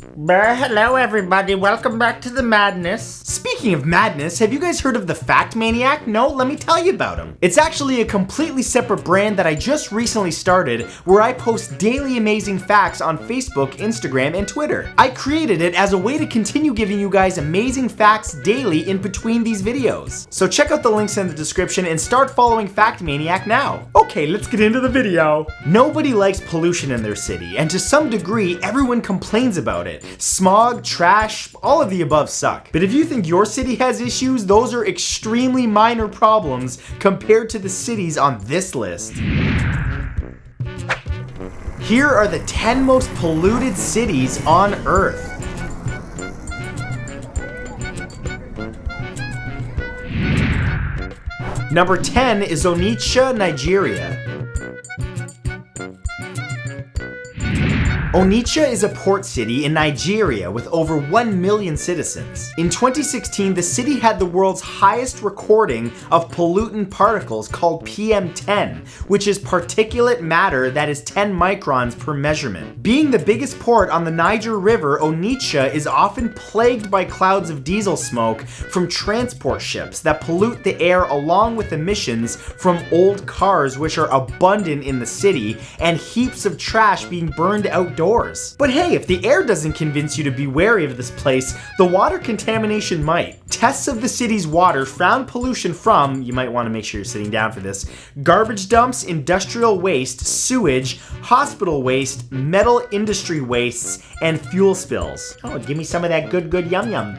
Hello everybody, welcome back to the madness. Speaking of madness, have you guys heard of the Fact Maniac? No, let me tell you about him. It's actually a completely separate brand that I just recently started where I post daily amazing facts on Facebook, Instagram, and Twitter. I created it as a way to continue giving you guys amazing facts daily in between these videos. So check out the links in the description and start following Fact Maniac now. Okay, let's get into the video. Nobody likes pollution in their city, and to some degree, everyone complains about it. Smog, trash, all of the above suck. But if you think your city has issues, those are extremely minor problems compared to the cities on this list. Here are the 10 most polluted cities on Earth. Number 10 is Onitsha, Nigeria. Onitsha is a port city in Nigeria with over 1 million citizens. In 2016, the city had the world's highest recording of pollutant particles called PM10, which is particulate matter that is 10 microns per measurement. Being the biggest port on the Niger River, Onitsha is often plagued by clouds of diesel smoke from transport ships that pollute the air along with emissions from old cars which are abundant in the city and heaps of trash being burned outdoors. But hey, if the air doesn't convince you to be wary of this place, the water contamination might. Tests of the city's water found pollution from, you might want to make sure you're sitting down for this, garbage dumps, industrial waste, sewage, hospital waste, metal industry wastes, and fuel spills. Oh, give me some of that good yum yum.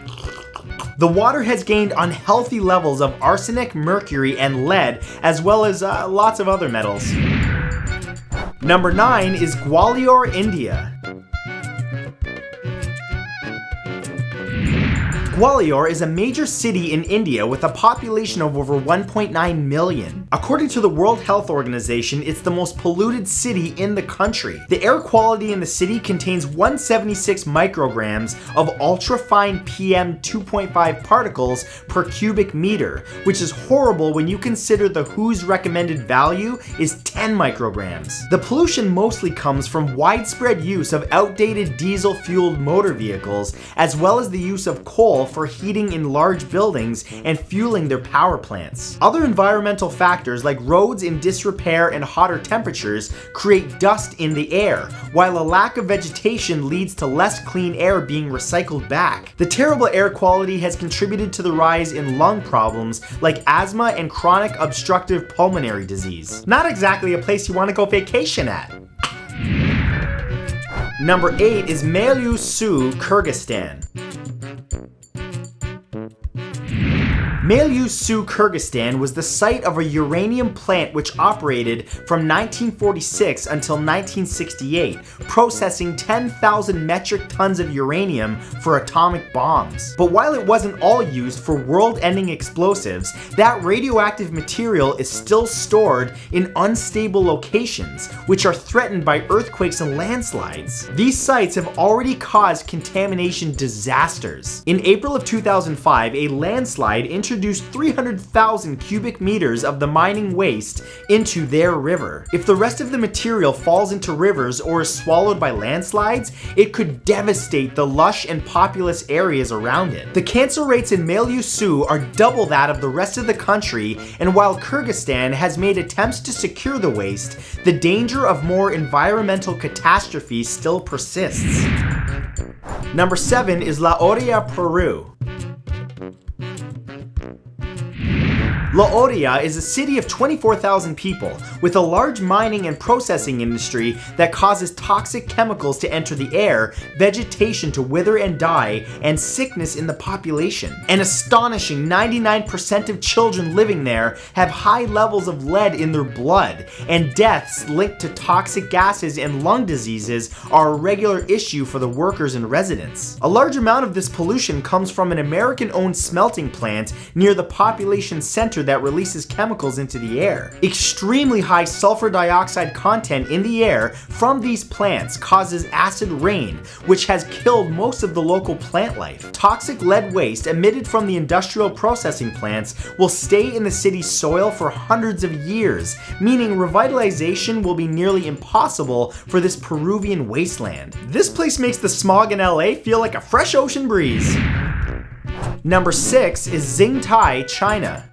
The water has gained unhealthy levels of arsenic, mercury, and lead, as well as lots of other metals. Number 9 is Gwalior, India. Gwalior is a major city in India with a population of over 1.9 million. According to the World Health Organization, it's the most polluted city in the country. The air quality in the city contains 176 micrograms of ultrafine PM 2.5 particles per cubic meter, which is horrible when you consider the WHO's recommended value is 10 micrograms. The pollution mostly comes from widespread use of outdated diesel-fueled motor vehicles, as well as the use of coal for heating in large buildings and fueling their power plants. Other environmental factors like roads in disrepair and hotter temperatures create dust in the air, while a lack of vegetation leads to less clean air being recycled back. The terrible air quality has contributed to the rise in lung problems like asthma and chronic obstructive pulmonary disease. Not exactly a place you want to go vacation at. Number 8 is Melyusu, Kyrgyzstan. Melyusu, Kyrgyzstan was the site of a uranium plant which operated from 1946 until 1968, processing 10,000 metric tons of uranium for atomic bombs. But while it wasn't all used for world-ending explosives, that radioactive material is still stored in unstable locations, which are threatened by earthquakes and landslides. These sites have already caused contamination disasters. In April of 2005, a landslide introduced 300,000 cubic meters of the mining waste into their river. If the rest of the material falls into rivers or is swallowed by landslides, it could devastate the lush and populous areas around it. The cancer rates in Melyusu are double that of the rest of the country, and while Kyrgyzstan has made attempts to secure the waste, the danger of more environmental catastrophes still persists. Number 7 is La Orilla, Peru. La Orilla is a city of 24,000 people with a large mining and processing industry that causes toxic chemicals to enter the air, vegetation to wither and die, and sickness in the population. An astonishing 99% of children living there have high levels of lead in their blood, and deaths linked to toxic gases and lung diseases are a regular issue for the workers and residents. A large amount of this pollution comes from an American-owned smelting plant near the population center that that releases chemicals into the air. Extremely high sulfur dioxide content in the air from these plants causes acid rain, which has killed most of the local plant life. Toxic lead waste emitted from the industrial processing plants will stay in the city's soil for hundreds of years, meaning revitalization will be nearly impossible for this Peruvian wasteland. This place makes the smog in LA feel like a fresh ocean breeze. Number 6 is Xing Tai, China.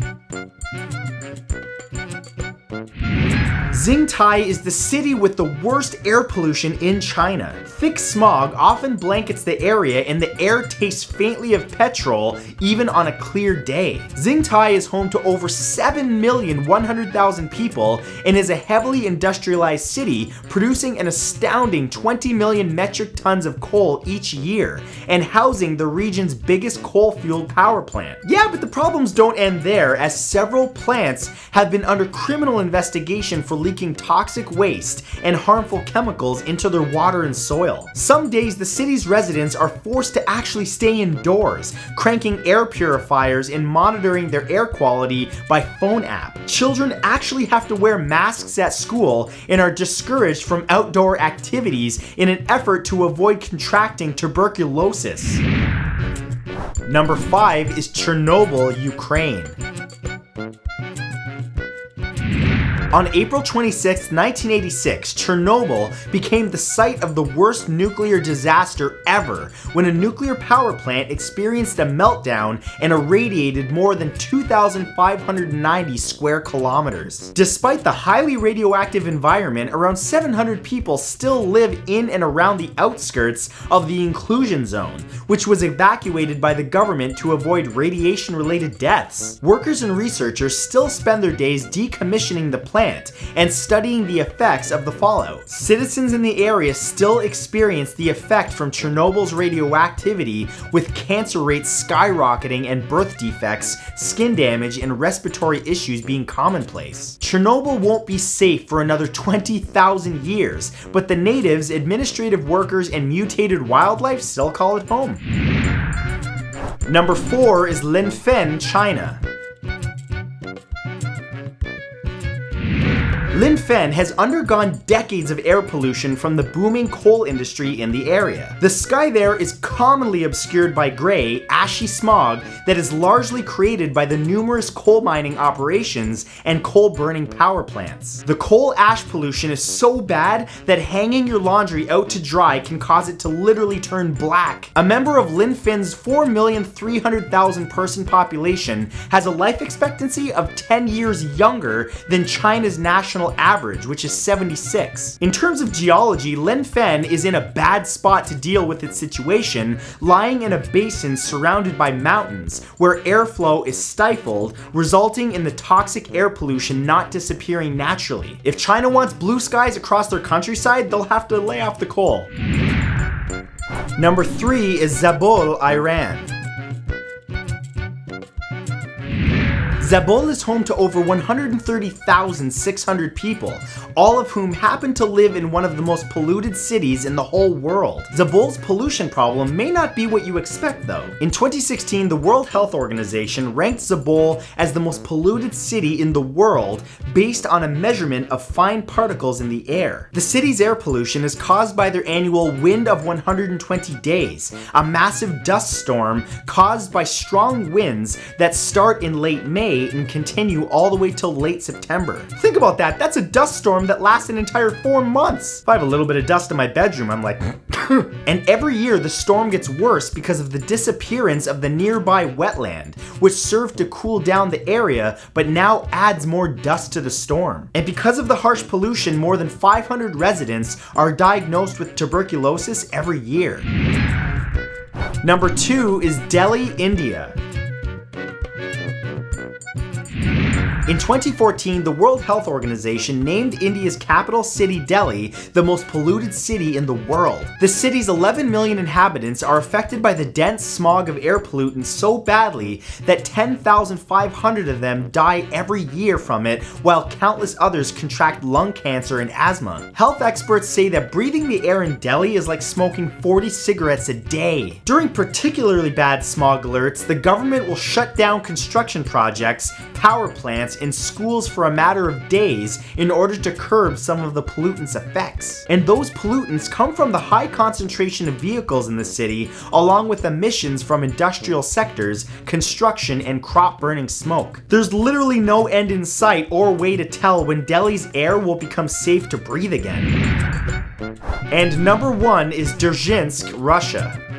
Xing Tai is the city with the worst air pollution in China. Thick smog often blankets the area and the air tastes faintly of petrol even on a clear day. Xing Tai is home to over 7,100,000 people and is a heavily industrialized city producing an astounding 20 million metric tons of coal each year and housing the region's biggest coal-fueled power plant. Yeah, but the problems don't end there, as several plants have been under criminal investigation for leaking toxic waste and harmful chemicals into their water and soil. Some days the city's residents are forced to actually stay indoors, cranking air purifiers and monitoring their air quality by phone app. Children actually have to wear masks at school and are discouraged from outdoor activities in an effort to avoid contracting tuberculosis. Number 5 is Chernobyl, Ukraine. On April 26, 1986, Chernobyl became the site of the worst nuclear disaster ever when a nuclear power plant experienced a meltdown and irradiated more than 2,590 square kilometers. Despite the highly radioactive environment, around 700 people still live in and around the outskirts of the inclusion zone, which was evacuated by the government to avoid radiation-related deaths. Workers and researchers still spend their days decommissioning the plant and studying the effects of the fallout. Citizens in the area still experience the effect from Chernobyl's radioactivity, with cancer rates skyrocketing and birth defects, skin damage, and respiratory issues being commonplace. Chernobyl won't be safe for another 20,000 years, but the natives, administrative workers, and mutated wildlife still call it home. Number 4 is Linfen, China. Linfen has undergone decades of air pollution from the booming coal industry in the area. The sky there is commonly obscured by gray, ashy smog that is largely created by the numerous coal mining operations and coal-burning power plants. The coal ash pollution is so bad that hanging your laundry out to dry can cause it to literally turn black. A member of Linfen's 4,300,000 person population has a life expectancy of 10 years younger than China's national average, which is 76. In terms of geology, Linfen is in a bad spot to deal with its situation, lying in a basin surrounded by mountains where airflow is stifled, resulting in the toxic air pollution not disappearing naturally. If China wants blue skies across their countryside, they'll have to lay off the coal. Number 3 is Zebulon, Iran. Zebulon is home to over 130,600 people, all of whom happen to live in one of the most polluted cities in the whole world. Zebulon's pollution problem may not be what you expect though. In 2016, the World Health Organization ranked Zebulon as the most polluted city in the world based on a measurement of fine particles in the air. The city's air pollution is caused by their annual Wind of 120 Days, a massive dust storm caused by strong winds that start in late May and continue all the way till late September. Think about that, that's a dust storm that lasts an entire 4 months. If I have a little bit of dust in my bedroom, I'm like, and every year the storm gets worse because of the disappearance of the nearby wetland, which served to cool down the area, but now adds more dust to the storm. And because of the harsh pollution, more than 500 residents are diagnosed with tuberculosis every year. Number 2 is Delhi, India. In 2014, the World Health Organization named India's capital city Delhi the most polluted city in the world. The city's 11 million inhabitants are affected by the dense smog of air pollutants so badly that 10,500 of them die every year from it, while countless others contract lung cancer and asthma. Health experts say that breathing the air in Delhi is like smoking 40 cigarettes a day. During particularly bad smog alerts, the government will shut down construction projects, power plants, and schools for a matter of days in order to curb some of the pollutants' effects. And those pollutants come from the high concentration of vehicles in the city, along with emissions from industrial sectors, construction, and crop burning smoke. There's literally no end in sight or way to tell when Delhi's air will become safe to breathe again. And number 1 is Dirge, Russia.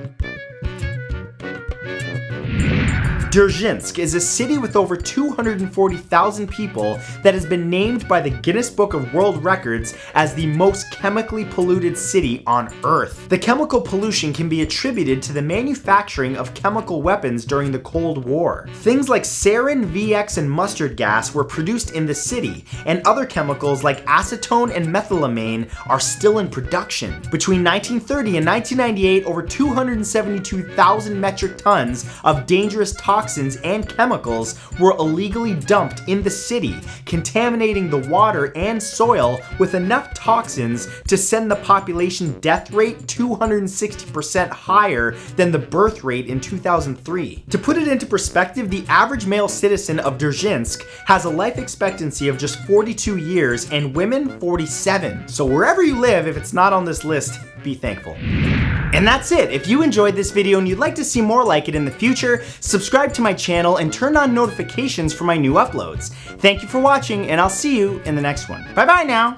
Dirge is a city with over 240,000 people that has been named by the Guinness Book of World Records as the most chemically polluted city on Earth. The chemical pollution can be attributed to the manufacturing of chemical weapons during the Cold War. Things like sarin, VX, and mustard gas were produced in the city, and other chemicals like acetone and methylamine are still in production. Between 1930 and 1998, over 272,000 metric tons of dangerous toxins and chemicals were illegally dumped in the city, contaminating the water and soil with enough toxins to send the population death rate 260% higher than the birth rate in 2003. To put it into perspective, the average male citizen of Dirge has a life expectancy of just 42 years and women 47. So wherever you live, if it's not on this list, be thankful. And that's it. If you enjoyed this video and you'd like to see more like it in the future, subscribe to my channel and turn on notifications for my new uploads. Thank you for watching, and I'll see you in the next one. Bye bye now.